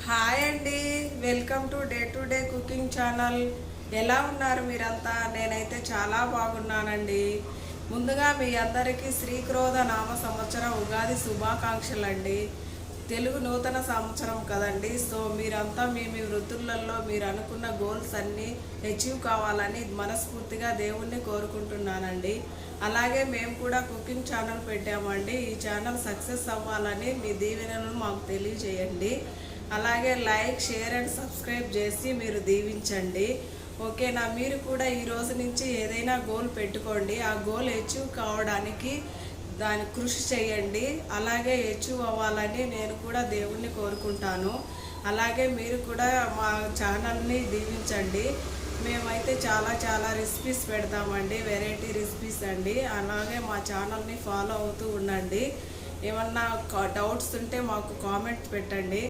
Hi అండి, welcome to day cooking channel. ఎలా ఉన్నారు మీరంతా? నేనైతే చాలా బాగున్నానండి. ముందుగా మీ అందరికీ శ్రీక్రోధ నామ సంవత్సరం ఉగాది శుభాకాంక్షలు అండి. తెలుగు నూతన సంవత్సరం కదండి. సో మీరంతా మీ వృత్తులలో మీరు అనుకున్న గోల్స్ అన్నీ అచీవ్ కావాలని మనస్ఫూర్తిగా దేవుణ్ణి కోరుకుంటున్నానండి. అలాగే మేము కూడా కుకింగ్ ఛానల్ పెట్టామండి. ఈ ఛానల్ సక్సెస్ అవ్వాలని మీ దీవెనలను మాకు తెలియజేయండి. అలాగే లైక్, షేర్ అండ్ సబ్స్క్రైబ్ చేసి మీరు దీవించండి. ఓకేనా? మీరు కూడా ఈ రోజు నుంచి ఏదైనా గోల్ పెట్టుకోండి. ఆ గోల్ అచీవ్ కావడానికి దాని కృషి చేయండి. అలాగే అచీవ్ అవ్వాలని నేను కూడా దేవుణ్ణి కోరుకుంటాను. అలాగే మీరు కూడా మా ఛానల్ని దీవించండి. మేమైతే చాలా రెసిపీస్ పెడతామండి, వెరైటీ రెసిపీస్ అండి. అలాగే మా ఛానల్ని ఫాలో అవుతూ ఉండండి. ఏమన్నా డౌట్స్ ఉంటే మాకు కామెంట్ పెట్టండి.